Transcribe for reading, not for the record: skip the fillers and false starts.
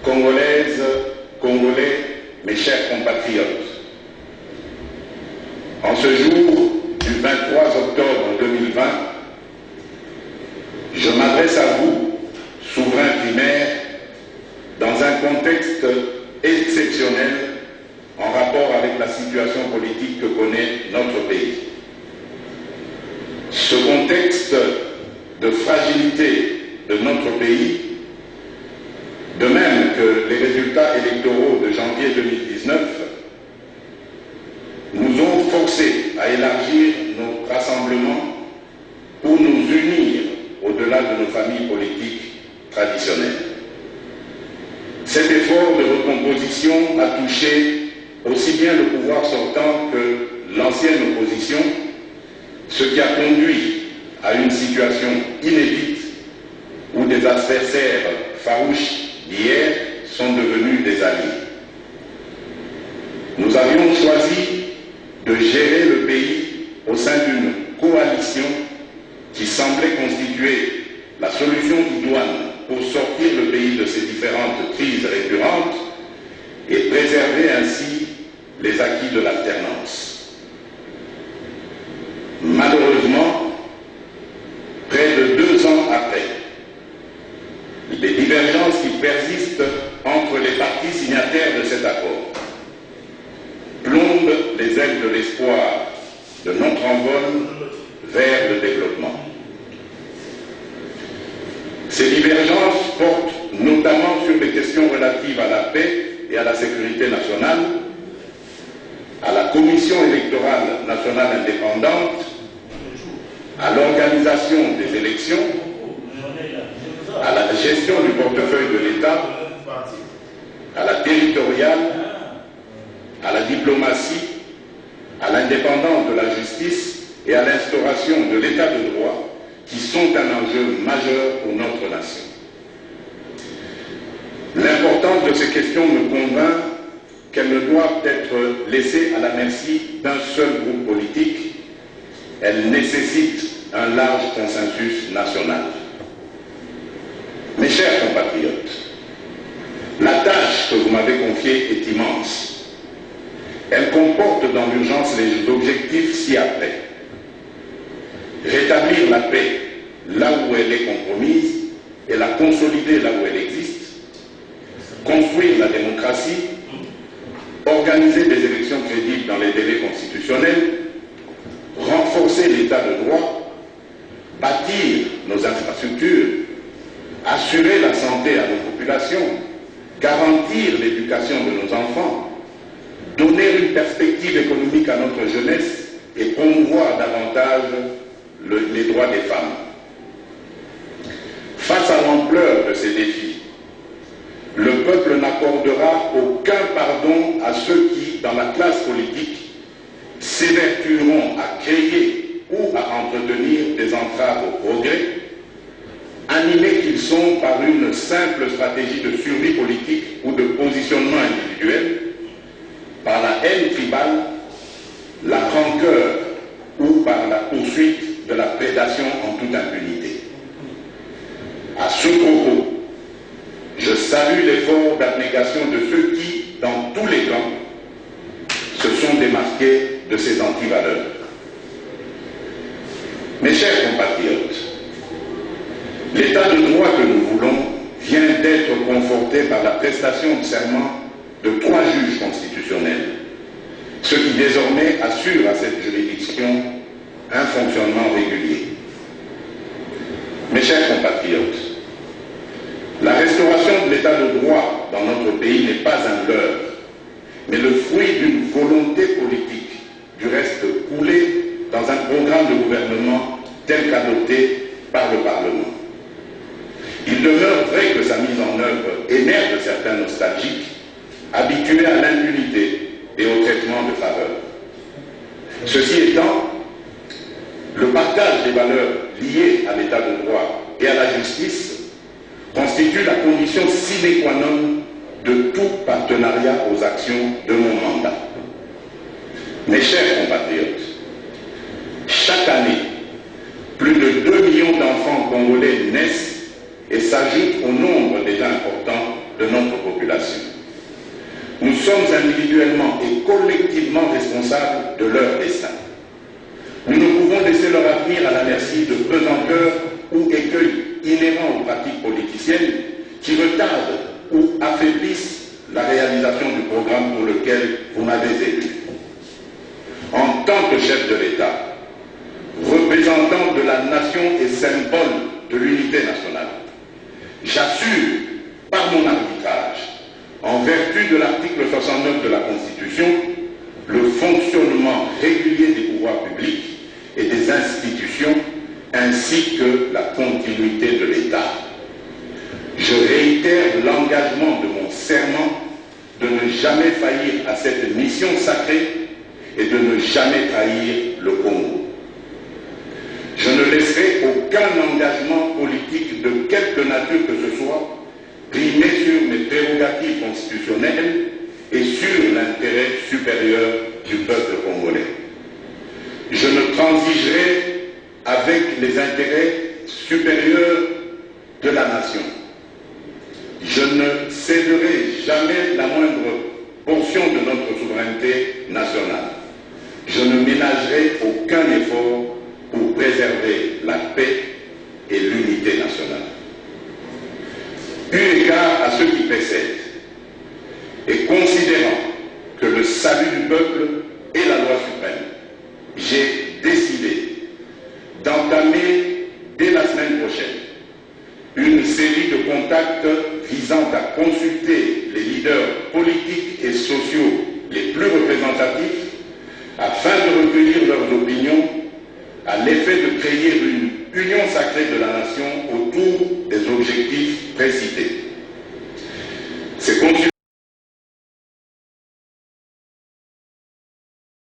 Congolaises, Congolais, mes chers compatriotes, en ce jour du 23 octobre 2020, je m'adresse à vous, souverains primaires, dans un contexte exceptionnel en rapport avec la situation politique que connaît notre pays. Ce contexte de fragilité de notre pays, de même que les résultats électoraux de janvier 2019, nous ont forcés à élargir nos rassemblements pour nous unir au-delà de nos familles politiques traditionnelles. Cet effort de recomposition a touché aussi bien le pouvoir sortant que l'ancienne opposition, ce qui a conduit à une situation inédite où des adversaires farouches d'hier sont devenus des alliés. Nous avions choisi de gérer le pays au sein d'une coalition qui semblait constituer la solution idoine pour sortir le pays de ces différentes crises récurrentes et préserver ainsi les acquis de l'alternance. Malheureusement, près de 2 ans après, les divergences qui persistent entre les parties signataires de cet accord plombent les ailes de l'espoir de notre envol vers le développement. Ces divergences portent notamment sur les questions relatives à la paix et à la sécurité nationale, à la Commission électorale nationale indépendante, à l'organisation des élections, à la gestion du portefeuille de l'État, à la territoriale, à la diplomatie, à l'indépendance de la justice et à l'instauration de l'État de droit, qui sont un enjeu majeur pour notre nation. L'importance de ces questions me convainc qu'elles ne doivent être laissées à la merci d'un seul groupe politique. Elles nécessitent un large consensus national. Mes chers compatriotes, la tâche que vous m'avez confiée est immense. Elle comporte dans l'urgence les objectifs ci-après. Rétablir la paix là où elle est compromise et la consolider là où elle existe. Construire la démocratie. Organiser des élections crédibles dans les délais constitutionnels. Renforcer l'état de droit. Bâtir nos infrastructures. Assurer la santé à nos populations. Garantir l'éducation de nos enfants. Donner une perspective économique à notre jeunesse et promouvoir davantage les droits des femmes. Face à l'ampleur de ces défis, le peuple n'accordera aucun pardon à ceux qui, dans la classe politique, s'évertueront à créer ou à entretenir des entraves au progrès, animés qu'ils sont par une simple stratégie de survie politique ou de positionnement individuel, par la haine tribale, la rancœur ou par la poursuite de la prédation en toute impunité. À ce propos, je salue l'effort d'abnégation de ceux qui, dans tous les camps, se sont démarqués de ces antivaleurs. Mes chers compatriotes, l'état de droit que nous voulons vient d'être conforté par la prestation de serment de 3 juges constitutionnels, ce qui désormais assure à cette juridiction un fonctionnement régulier. Mes chers compatriotes, la restauration de l'état de droit dans notre pays n'est pas un leurre, mais le fruit d'une volonté politique, du reste coulée dans un programme de gouvernement tel qu'adopté par le Parlement. Il demeure vrai que sa mise en œuvre énerve certains nostalgiques, habitués à l'impunité et au traitement de faveur. Ceci étant, le partage des valeurs liées à l'état de droit et à la justice constitue la condition sine qua non de tout partenariat aux actions de mon mandat. Mes chers compatriotes, chaque année, plus de 2 millions d'enfants congolais naissent et s'ajoutent au nombre déjà important de notre population. individuellement et collectivement responsables de leur destin. Nous ne pouvons laisser leur avenir à la merci de pesanteurs ou écueils inhérents aux pratiques politiciennes qui retardent ou affaiblissent la réalisation du programme pour lequel vous m'avez élu. En tant que chef de l'État, représentant de la nation et symbole de l'unité nationale, j'assure par mon arbitrage, en vertu de l'article 69 de la Constitution, le fonctionnement régulier des pouvoirs publics et des institutions, ainsi que la continuité de l'État. Je réitère l'engagement de mon serment de ne jamais faillir à cette mission sacrée et de ne jamais trahir le Congo. Je ne laisserai aucun engagement politique de quelque nature que ce soit primer sur mes prérogatives constitutionnelles et sur l'intérêt supérieur du peuple congolais. Je ne transigerai avec les intérêts supérieurs de la nation. Je ne céderai jamais la moindre portion de notre souveraineté nationale. Je ne ménagerai aucun effort pour préserver la paix et l'unité nationale. Eu égard à ce qui précède, et considérant que le salut du peuple est la loi suprême, j'ai décidé d'entamer dès la semaine prochaine une série de contacts visant à consulter les leaders politiques et sociaux les plus représentatifs afin de recueillir leurs opinions à l'effet de créer une union sacrée de la nation autour